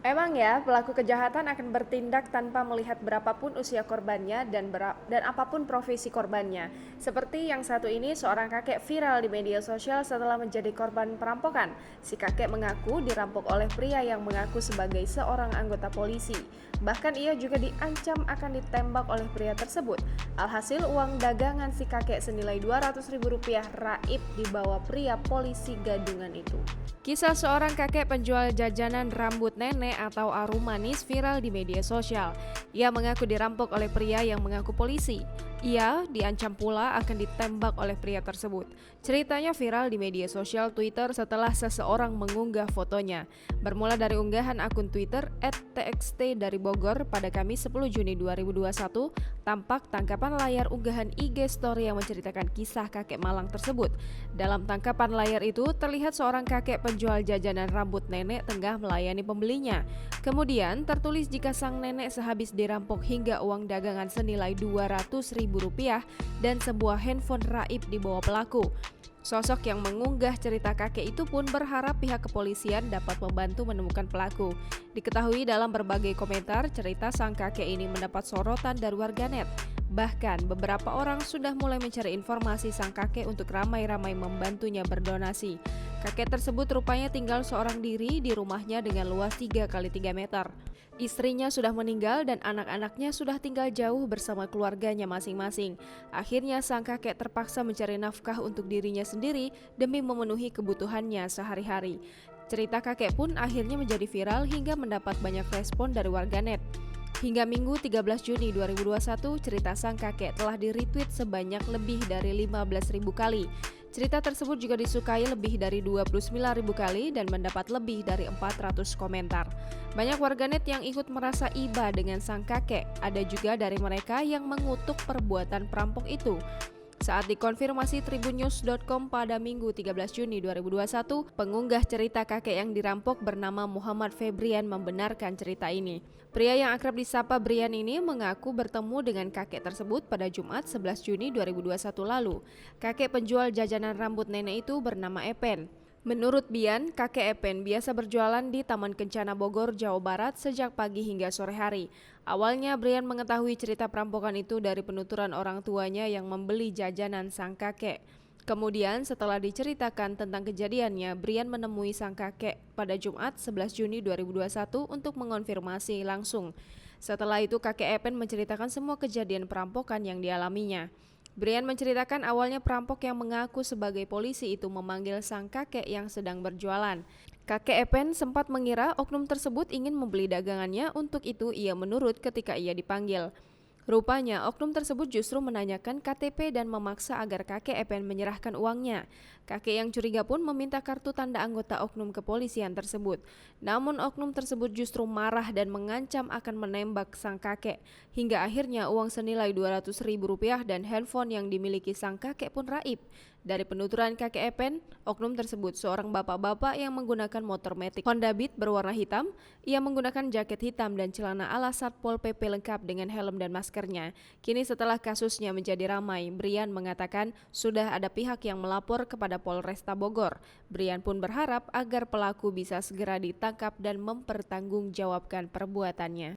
Memang ya, pelaku kejahatan akan bertindak tanpa melihat berapapun usia korbannya dan apapun profesi korbannya. Seperti yang satu ini, seorang kakek viral di media sosial setelah menjadi korban perampokan. Si kakek mengaku dirampok oleh pria yang mengaku sebagai seorang anggota polisi. Bahkan ia juga diancam akan ditembak oleh pria tersebut. Alhasil uang dagangan si kakek senilai Rp200.000 raib dibawa pria polisi gadungan itu. Kisah seorang kakek penjual jajanan rambut nenek atau arum manis viral di media sosial. Ia mengaku dirampok oleh pria yang mengaku polisi. Ia diancam pula akan ditembak oleh pria tersebut. Ceritanya viral di media sosial Twitter setelah seseorang mengunggah fotonya. Bermula dari unggahan akun Twitter @txt dari Bogor pada Kamis 10 Juni 2021, tampak tangkapan layar unggahan IG Story yang menceritakan kisah kakek malang tersebut. Dalam tangkapan layar itu terlihat seorang kakek penjual jajanan rambut nenek tengah melayani pembelinya. Kemudian tertulis jika sang nenek sehabis dirampok hingga uang dagangan senilai Rp200.000 dan sebuah handphone raib dibawa pelaku. Sosok yang mengunggah cerita kakek itu pun berharap pihak kepolisian dapat membantu menemukan pelaku. Diketahui dalam berbagai komentar, cerita sang kakek ini mendapat sorotan dari warganet. Bahkan beberapa orang sudah mulai mencari informasi sang kakek untuk ramai-ramai membantunya berdonasi. Kakek tersebut rupanya tinggal seorang diri di rumahnya dengan luas 3x3 meter. Istrinya sudah meninggal dan anak-anaknya sudah tinggal jauh bersama keluarganya masing-masing. Akhirnya sang kakek terpaksa mencari nafkah untuk dirinya sendiri demi memenuhi kebutuhannya sehari-hari. Cerita kakek pun akhirnya menjadi viral hingga mendapat banyak respon dari warganet. Hingga Minggu 13 Juni 2021, cerita sang kakek telah di-retweet sebanyak lebih dari 15.000 kali. Cerita tersebut juga disukai lebih dari 29.000 kali dan mendapat lebih dari 400 komentar. Banyak warganet yang ikut merasa iba dengan sang kakek. Ada juga dari mereka yang mengutuk perbuatan perampok itu. Saat dikonfirmasi tribunnews.com pada Minggu 13 Juni 2021, pengunggah cerita kakek yang dirampok bernama Muhammad Febrian membenarkan cerita ini. Pria yang akrab disapa Brian ini mengaku bertemu dengan kakek tersebut pada Jumat 11 Juni 2021 lalu. Kakek penjual jajanan rambut nenek itu bernama Epen. Menurut Bian, kakek Epen biasa berjualan di Taman Kencana Bogor, Jawa Barat sejak pagi hingga sore hari. Awalnya Brian mengetahui cerita perampokan itu dari penuturan orang tuanya yang membeli jajanan sang kakek. Kemudian setelah diceritakan tentang kejadiannya, Brian menemui sang kakek pada Jumat 11 Juni 2021 untuk mengonfirmasi langsung. Setelah itu kakek Epen menceritakan semua kejadian perampokan yang dialaminya. Brian menceritakan awalnya perampok yang mengaku sebagai polisi itu memanggil sang kakek yang sedang berjualan. Kakek Epen sempat mengira oknum tersebut ingin membeli dagangannya, untuk itu ia menurut ketika ia dipanggil. Rupanya oknum tersebut justru menanyakan KTP dan memaksa agar kakek Epen menyerahkan uangnya. Kakek yang curiga pun meminta kartu tanda anggota oknum kepolisian tersebut. Namun oknum tersebut justru marah dan mengancam akan menembak sang kakek. Hingga akhirnya uang senilai Rp200.000 dan handphone yang dimiliki sang kakek pun raib. Dari penuturan kakek Epen, oknum tersebut seorang bapak-bapak yang menggunakan motor matic Honda Beat berwarna hitam. Ia menggunakan jaket hitam dan celana ala Satpol PP lengkap dengan helm dan maskernya. Kini setelah kasusnya menjadi ramai, Brian mengatakan sudah ada pihak yang melapor kepada Polresta Bogor. Brian pun berharap agar pelaku bisa segera ditangkap dan mempertanggungjawabkan perbuatannya.